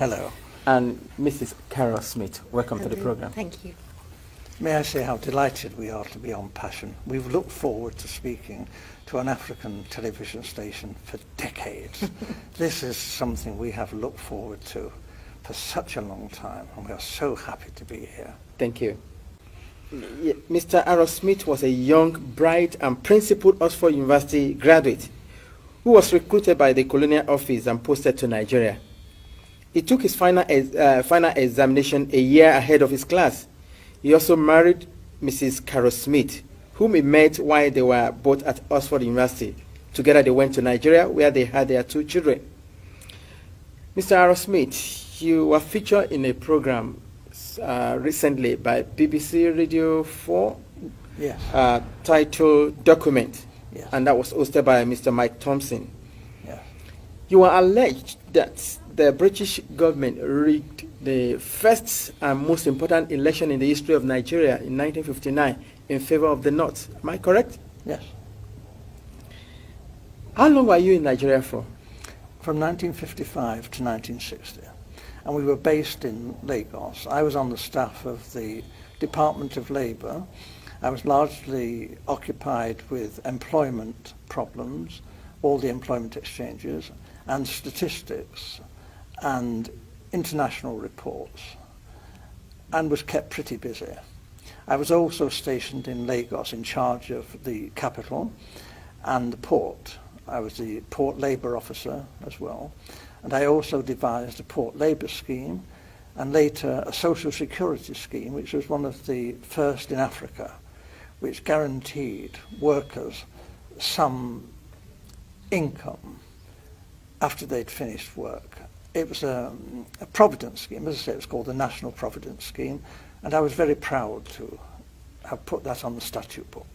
Hello. And Mrs. Carol Smith. Welcome to the program. Thank you. May I say how delighted we are to be on Passion. We've looked forward to speaking to an African television station for decades. This is something we have looked forward to for such a long time, and we are so happy to be here. Thank you. Mr. Aaron Smith was a young, bright, and principled Oxford University graduate who was recruited by the Colonial Office and posted to Nigeria. He took his final examination a year ahead of his class. He also married Mrs. Carol Smith, whom he met while they were both at Oxford University. Together they went to Nigeria, where they had their 2 children. Mr. Aaron Smith, you were featured in a program recently by BBC Radio 4, Yes. titled Document, Yes. and that was hosted by Mr. Mike Thompson. Yes. You are alleged that the British government rigged the first and most important election in the history of Nigeria in 1959 in favor of the North. Am I correct? Yes. How long were you in Nigeria for? From 1955 to 1960. And we were based in Lagos. I was on the staff of the Department of Labour. I was largely occupied with employment problems, all the employment exchanges, and statistics, and international reports, and was kept pretty busy. I was also stationed in Lagos in charge of the capital and the port. I was the port labour officer as well, and I also devised a port labour scheme and later a social security scheme, which was one of the first in Africa, which guaranteed workers some income after they'd finished work. It was a provident scheme. As I say, it was called the National Provident Scheme, and I was very proud to have put that on the statute book.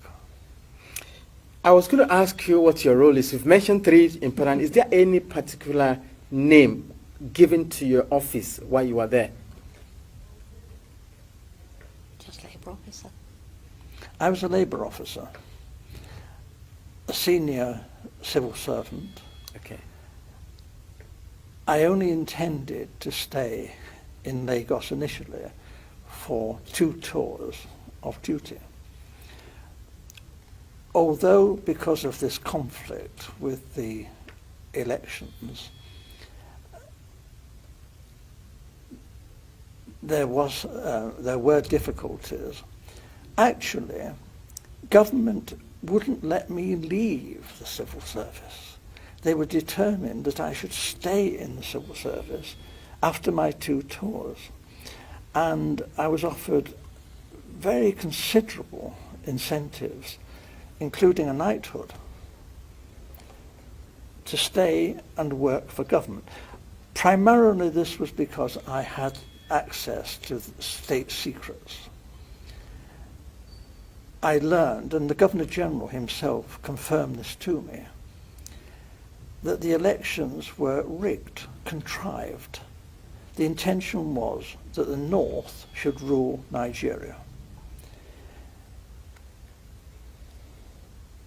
I was going to ask you what your role is. You've mentioned 3 important. Is there any particular name given to your office while you were there? Just labour officer. I was a labour officer, a senior civil servant. Okay. I only intended to stay in Lagos initially for 2 tours of duty. Although, because of this conflict with the elections, there were difficulties. Actually, government wouldn't let me leave the civil service. They were determined that I should stay in the civil service after my 2 tours. And I was offered very considerable incentives, including a knighthood, to stay and work for government. Primarily this was because I had access to state secrets. I learned, and the Governor-General himself confirmed this to me, that the elections were rigged, contrived. The intention was that the North should rule Nigeria.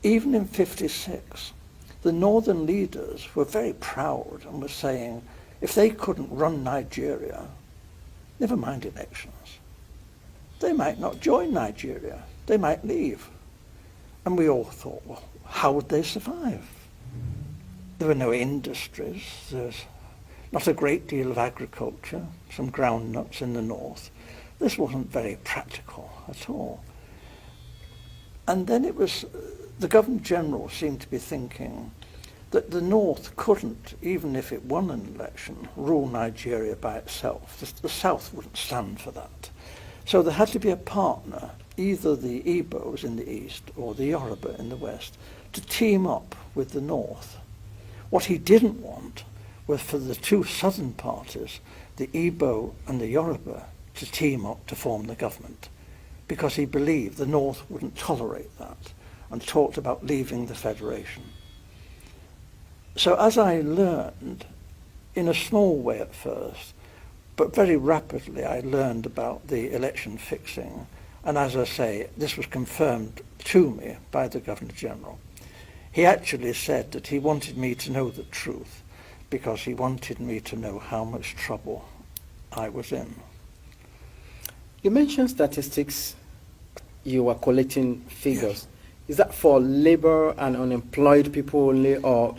Even in '56, the northern leaders were very proud and were saying, if they couldn't run Nigeria, never mind elections. They might not join Nigeria. They might leave. And we all thought, well, how would they survive? There were no industries. There's not a great deal of agriculture, some groundnuts in the north. This wasn't very practical at all. And then it was, the Governor-General seemed to be thinking that the North couldn't, even if it won an election, rule Nigeria by itself. The South wouldn't stand for that. So there had to be a partner, either the Igbos in the east or the Yoruba in the west, to team up with the North. What he didn't want was for the 2 southern parties, the Igbo and the Yoruba, to team up to form the government, because he believed the North wouldn't tolerate that and talked about leaving the federation. So as I learned, in a small way at first, but very rapidly I learned about the election fixing, and as I say, this was confirmed to me by the Governor-General. He actually said that he wanted me to know the truth, because he wanted me to know how much trouble I was in. You mentioned statistics. You were collecting figures. Is that for labor and unemployed people only, or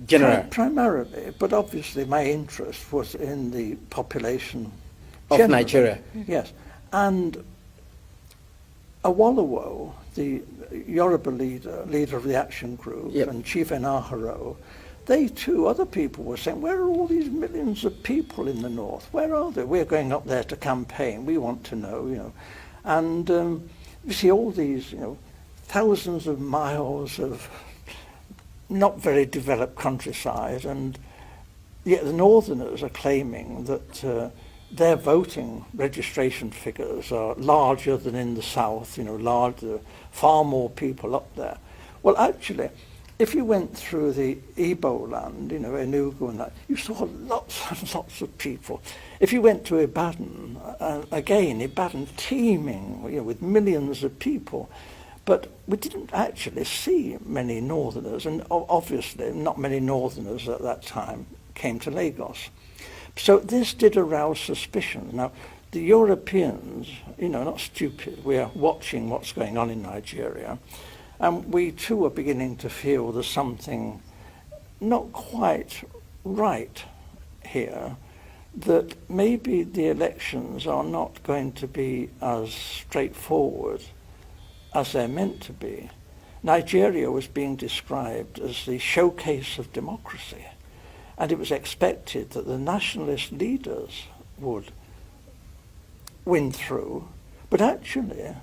general? Primarily, but obviously my interest was in the population Of generally. Nigeria. Yes, and Awolowo, the Yoruba leader of the action group, Yep. and Chief Enaharo, they too, other people were saying, where are all these millions of people in the north? Where are they? We're going up there to campaign. We want to know, you know. And you see all these, you know, thousands of miles of not very developed countryside, and yet the northerners are claiming that their voting registration figures are larger than in the south, you know, larger, far more people up there. Well, actually, if you went through the Igbo land, you know, Enugu and that, you saw lots and lots of people. If you went to Ibadan, again, Ibadan teeming, you know, with millions of people. But we didn't actually see many northerners, and obviously not many northerners at that time came to Lagos. So this did arouse suspicion. Now, the Europeans, you know, not stupid, we are watching what's going on in Nigeria, and we too are beginning to feel there's something not quite right here, that maybe the elections are not going to be as straightforward as they're meant to be. Nigeria was being described as the showcase of democracy, and it was expected that the nationalist leaders would win through. But actually,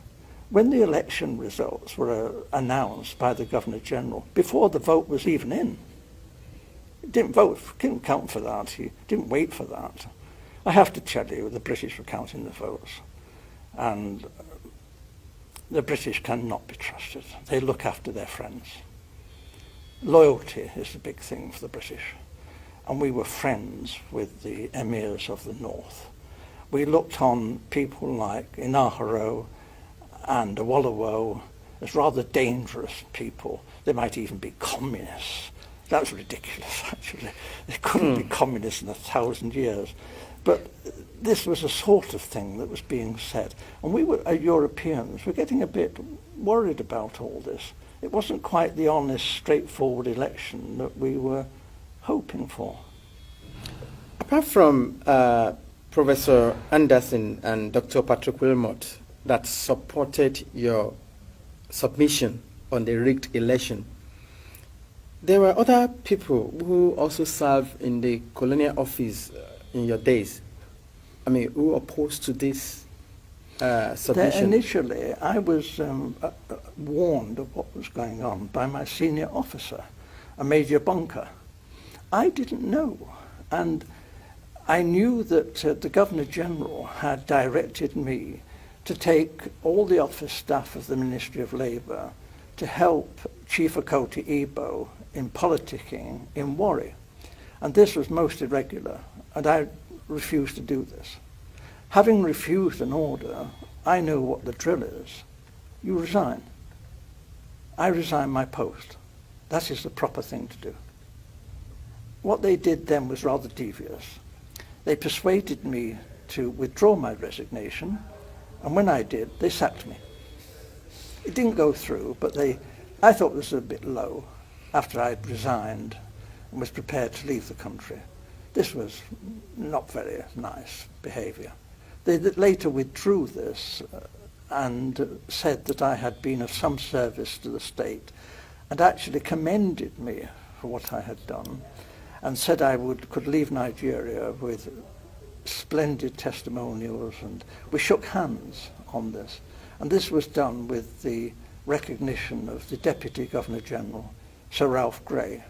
when the election results were announced by the Governor-General, before the vote was even in, he didn't vote, didn't count for that, he didn't wait for that. I have to tell you, the British were counting the votes, and the British cannot be trusted. They look after their friends. Loyalty is the big thing for the British. And we were friends with the emirs of the north. We looked on people like Enaharo and Awolowo as rather dangerous people. They might even be communists. That's ridiculous, actually. They couldn't be communists in 1,000 years. But this was a sort of thing that was being said. And we were, Europeans, were getting a bit worried about all this. It wasn't quite the honest, straightforward election that we were hoping for. Apart from Professor Anderson and Dr. Patrick Wilmot that supported your submission on the rigged election, there were other people who also served in the colonial office in your days. I mean, who opposed to this submission? Initially, I was warned of what was going on by my senior officer, a Major Bunker. I didn't know, and I knew that the Governor-General had directed me to take all the office staff of the Ministry of Labour to help Chief Okoti Igbo in politicking in Warri. And this was most irregular, and I refused to do this. Having refused an order, I know what the drill is. You resign. I resign my post. That is the proper thing to do. What they did then was rather devious. They persuaded me to withdraw my resignation, and when I did, they sacked me. It didn't go through, but I thought this was a bit low after I'd resigned and was prepared to leave the country. This was not very nice behaviour. They later withdrew this and said that I had been of some service to the state, and actually commended me for what I had done, and said I could leave Nigeria with splendid testimonials, and we shook hands on this. And this was done with the recognition of the Deputy Governor-General, Sir Ralph Grey.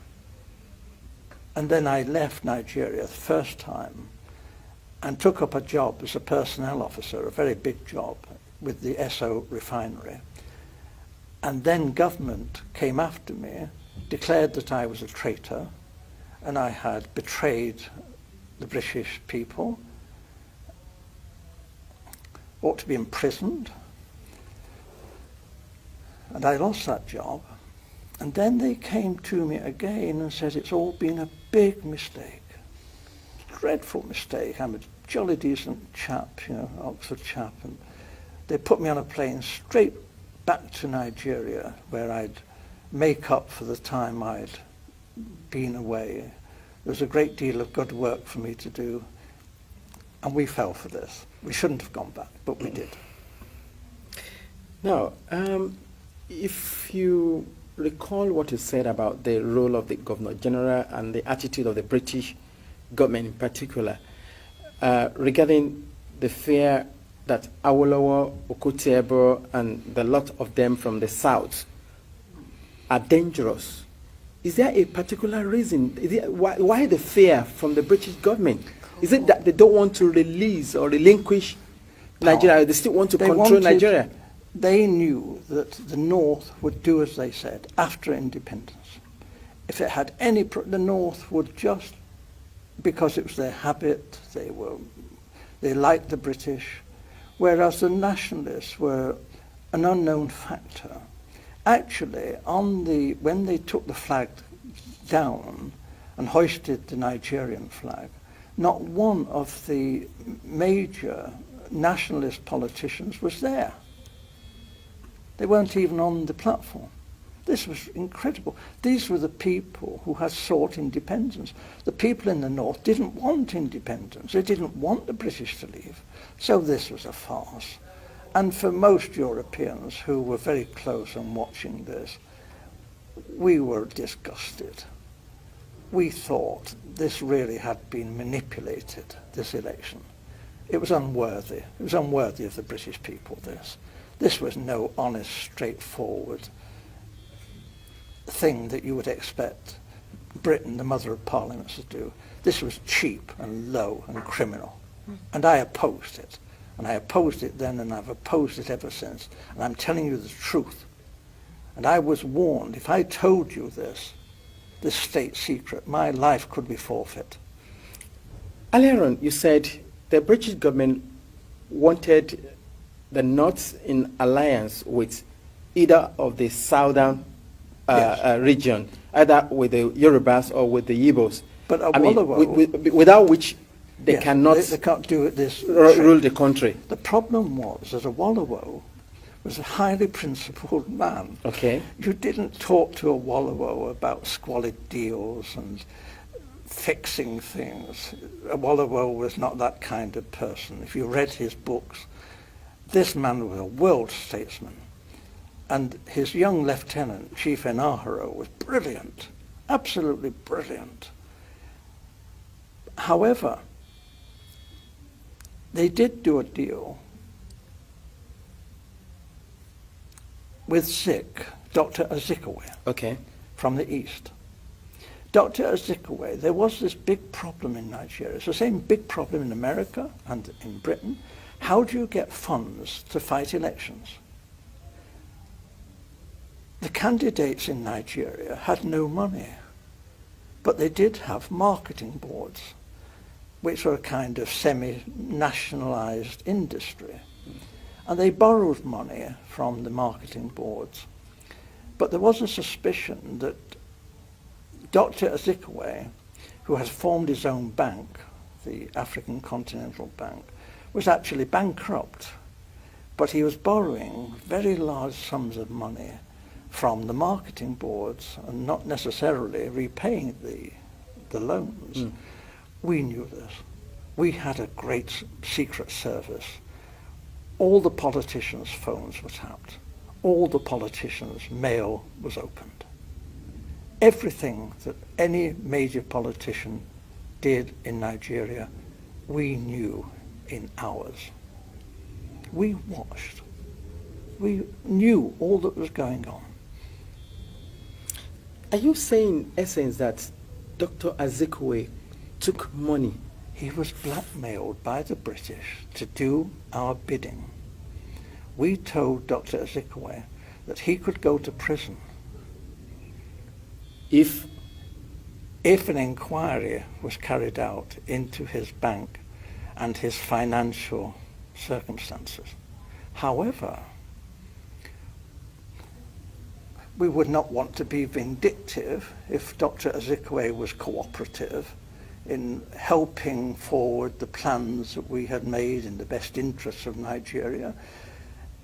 And then I left Nigeria the first time and took up a job as a personnel officer, a very big job, with the Esso refinery. And then government came after me, declared that I was a traitor, and I had betrayed the British people, ought to be imprisoned, and I lost that job. And then they came to me again and said it's all been a big mistake. dreadful mistake. I'm a jolly decent chap, Oxford chap, and they put me on a plane straight back to Nigeria, where I'd make up for the time I'd been away. There was a great deal of good work for me to do, and we fell for this. We shouldn't have gone back, but we did. Now, if you recall what you said about the role of the Governor General and the attitude of the British government in particular, regarding the fear that Awolowo, Okotie-Eboh, and the lot of them from the south are dangerous, is there a particular reason? Why the fear from the British government? Is it that they don't want to release or relinquish Nigeria? They still want to control Nigeria? They knew that the North would do as they said after independence. If it had any, the North would just, because it was their habit, they liked the British, whereas the nationalists were an unknown factor. Actually, when they took the flag down and hoisted the Nigerian flag, not one of the major nationalist politicians was there. They weren't even on the platform. This was incredible. These were the people who had sought independence. The people in the North didn't want independence. They didn't want the British to leave. So this was a farce. And for most Europeans who were very close and watching this, we were disgusted. We thought this really had been manipulated, this election. It was unworthy. It was unworthy of the British people, this. This was no honest, straightforward thing that you would expect Britain, the mother of parliaments, to do. This was cheap and low and criminal. And I opposed it. And I opposed it then, and I've opposed it ever since. And I'm telling you the truth. And I was warned, if I told you this state secret, my life could be forfeit. Earlier on, you said the British government wanted the North in alliance with either of the southern region, either with the Yorubas or with the Igbos. But without which they cannot they can't do it this rule the country. The problem was that Awolowo was a highly principled man. Okay. You didn't talk to Awolowo about squalid deals and fixing things. Awolowo was not that kind of person. If you read his books, this man was a world statesman. And his young lieutenant, Chief Enaharo, was brilliant, absolutely brilliant. However, they did do a deal with Zik, Dr. Azikiwe, okay, from the East. Dr. Azikiwe, there was this big problem in Nigeria. It's the same big problem in America and in Britain. How do you get funds to fight elections? The candidates in Nigeria had no money, but they did have marketing boards, which were a kind of semi-nationalized industry. And they borrowed money from the marketing boards. But there was a suspicion that Dr. Azikiwe, who has formed his own bank, the African Continental Bank, was actually bankrupt. But he was borrowing very large sums of money from the marketing boards and not necessarily repaying the loans. Mm. We knew this. We had a great secret service. All the politicians' phones were tapped. All the politicians' mail was opened. Everything that any major politician did in Nigeria, we knew in hours. We watched. We knew all that was going on. Are you saying, in essence, that Dr. Azikiwe took money? He was blackmailed by the British to do our bidding. We told Dr. Azikiwe that he could go to prison if an inquiry was carried out into his bank and his financial circumstances. However, we would not want to be vindictive if Dr. Azikiwe was cooperative. in helping forward the plans that we had made in the best interests of Nigeria.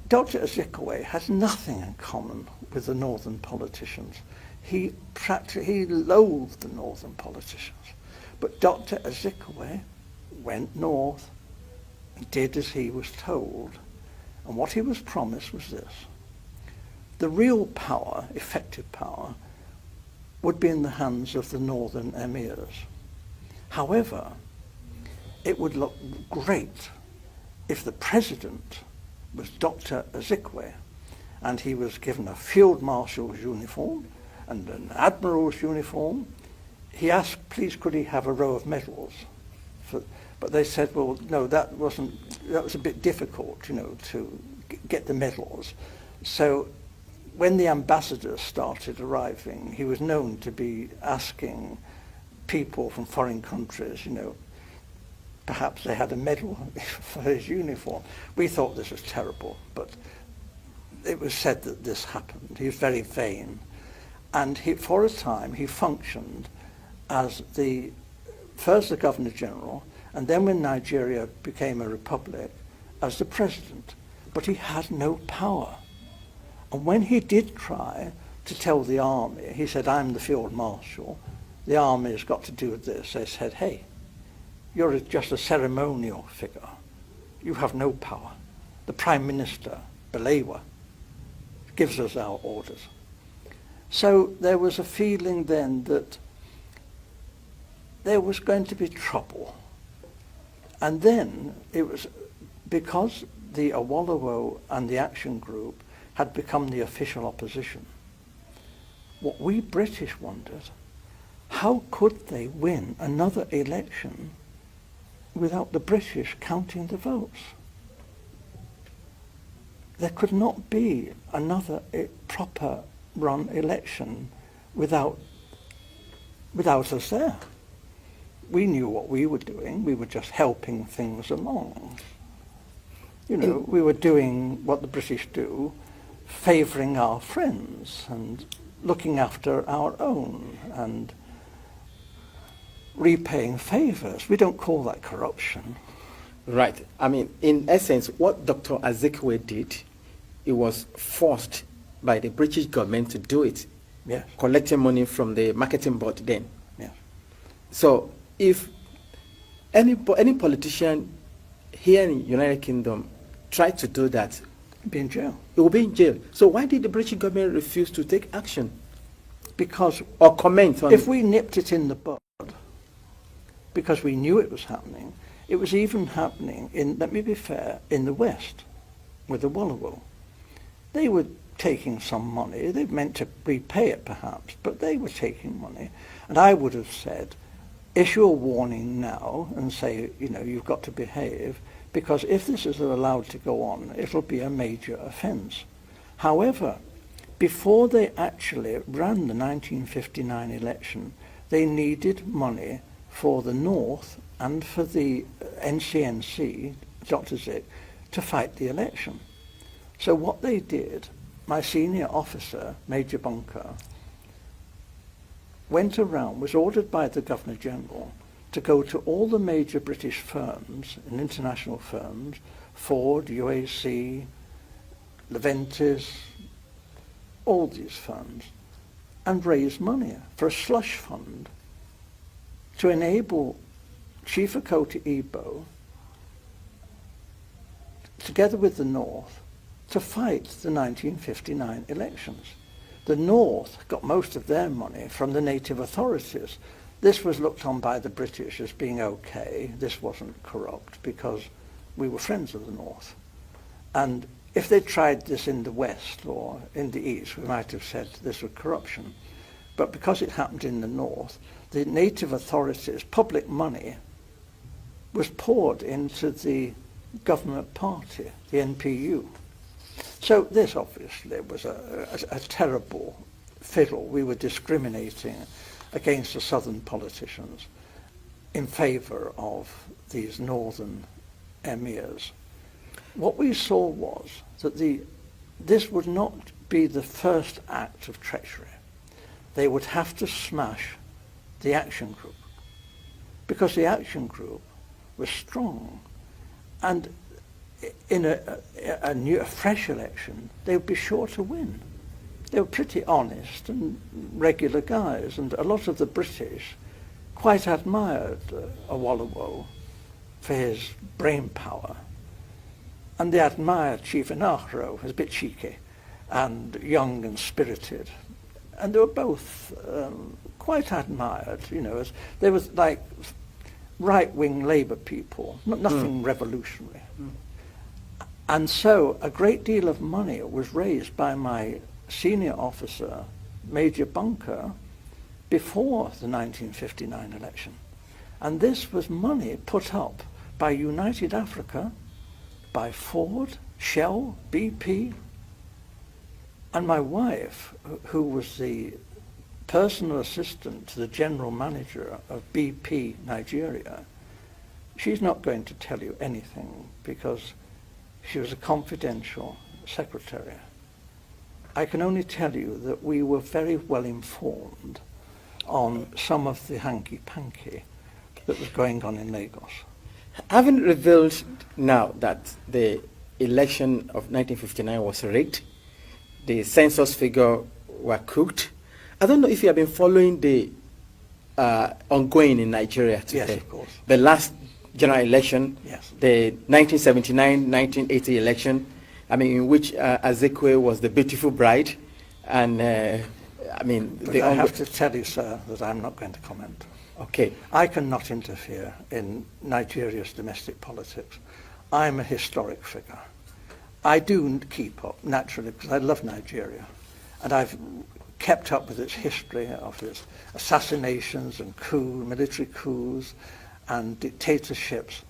Dr. Azikiwe has nothing in common with the northern politicians. He loathed the northern politicians. But Dr. Azikiwe went north and did as he was told. And what he was promised was this: the real power, effective power, would be in the hands of the northern emirs. However, it would look great if the president was Dr. Azikiwe, and he was given a field marshal's uniform and an admiral's uniform. He asked, please, could he have a row of medals? But they said, well, no, that was a bit difficult, to get the medals. So when the ambassadors started arriving, he was known to be asking people from foreign countries, perhaps they had a medal for his uniform. We thought this was terrible, but it was said that this happened. He was very vain. And for a time, he functioned as first the Governor General, and then when Nigeria became a republic, as the president. But he had no power. And when he did try to tell the army, he said, I'm the field marshal, the army has got to do this. They said, hey, you're just a ceremonial figure. You have no power. The Prime Minister, Balewa, gives us our orders. So there was a feeling then that there was going to be trouble. And then it was because the Awolowo and the Action Group had become the official opposition. What we British wondered, how could they win another election without the British counting the votes? There could not be another proper run election without us there. We knew what we were doing. We were just helping things along. We were doing what the British do, favouring our friends and looking after our own and repaying favours. We don't call that corruption. Right. I mean, in essence, what Dr. Azikiwe did, it was forced by the British government to do it. Yes. Collecting money from the marketing board then. Yes. So if any politician here in the United Kingdom tried to do that, Be in jail. it will be in jail. So why did the British government refuse to take action Because or comment on if we nipped it in the bud, because we knew it was happening, it was even happening let me be fair, in the West, with the Awolowo. They were taking some money. They meant to repay it perhaps, but they were taking money. And I would have said, issue a warning now and say, you've got to behave, because if this is allowed to go on, it'll be a major offence. However, before they actually ran the 1959 election, they needed money for the North and for the NCNC, Dr. Zik, to fight the election. So what they did, my senior officer, Major Bunker, went around, was ordered by the Governor General to go to all the major British firms and international firms, Ford, UAC, Leventis, all these firms, and raise money for a slush fund to enable Chief Okoti Igbo, together with the North, to fight the 1959 elections. The North got most of their money from the native authorities. This was looked on by the British as being okay. This wasn't corrupt because we were friends of the North. And if they tried this in the West or in the East, we might have said this was corruption. But because it happened in the North, the native authorities' public money was poured into the government party, the NPU. So this obviously was a terrible fiddle. We were discriminating against the southern politicians in favour of these northern emirs. What we saw was that this would not be the first act of treachery. They would have to smash the Action Group. because the Action Group was strong. And in a fresh election, they would be sure to win. They were pretty honest and regular guys, and a lot of the British quite admired Awolowo for his brain power. And they admired Chief Inahro, who was a bit cheeky and young and spirited. And they were both quite admired, you know, as they were like right-wing Labour people, nothing revolutionary. And so a great deal of money was raised by my senior officer, Major Bunker, before the 1959 election. And this was money put up by United Africa, by Ford, Shell, BP, and my wife, who was the personal assistant to the general manager of BP Nigeria. She's not going to tell you anything because she was a confidential secretary. I can only tell you that we were very well informed on some of the hanky-panky that was going on in Lagos. Having revealed now that the election of 1959 was rigged, the census figure were cooked, I don't know if you have been following the ongoing in Nigeria today. Yes, of course. The last general election, Yes. the 1979-1980 election, I mean, in which Azekwe was the beautiful bride, and I mean, But I have to tell you, sir, that I'm not going to comment. Okay. I cannot interfere in Nigeria's domestic politics. I'm a historic figure. I do keep up, naturally, because I love Nigeria. And I've kept up with its history of its assassinations and military coups and dictatorships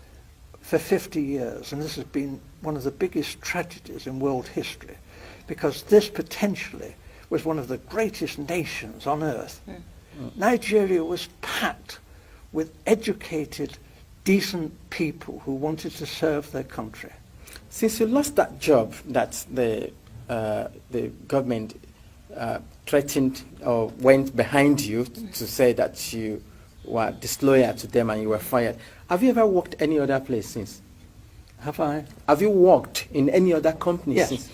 for 50 years. And this has been one of the biggest tragedies in world history, because this potentially was one of the greatest nations on earth. Nigeria was packed with educated, decent people who wanted to serve their country. Since you lost that job that the government threatened or went behind you to say that you were disloyal to them and you were fired, have you ever worked any other place since? Have I? Have you worked in any other company Yes. since?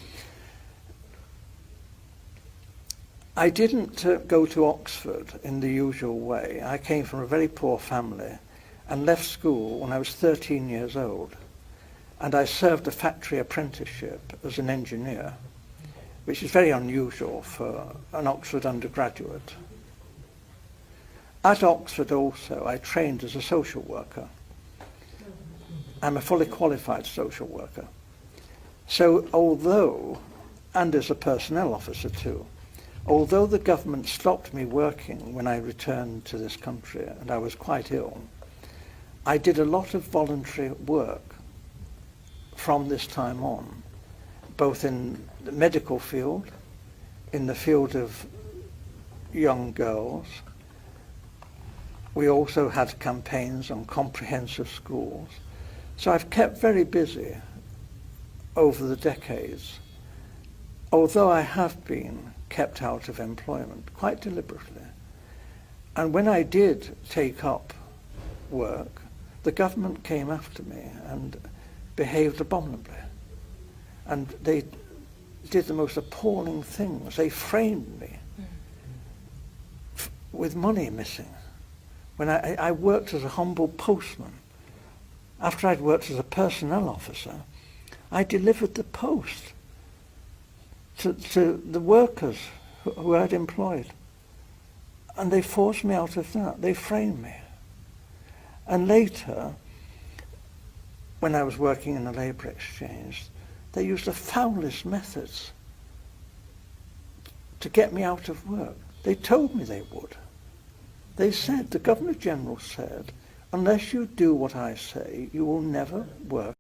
I didn't go to Oxford in the usual way. I came from a very poor family and left school when I was 13 years old. And I served a factory apprenticeship as an engineer, which is very unusual for an Oxford undergraduate. At Oxford also, I trained as a social worker. I'm a fully qualified social worker. So although, and as a personnel officer too, although the government stopped me working when I returned to this country and I was quite ill, I did a lot of voluntary work from this time on, both in the medical field, in the field of young girls. We also had campaigns on comprehensive schools. So I've kept very busy over the decades, although I have been kept out of employment quite deliberately. And when I did take up work, the government came after me and behaved abominably. And they did the most appalling things. They framed me with money missing. When I worked as a humble postman, after I'd worked as a personnel officer, I delivered the post to the workers who I'd employed. And they forced me out of that. They framed me. And later, when I was working in a labour exchange, they used the foulest methods to get me out of work. They told me they would. They said, the Governor General said, unless you do what I say, you will never work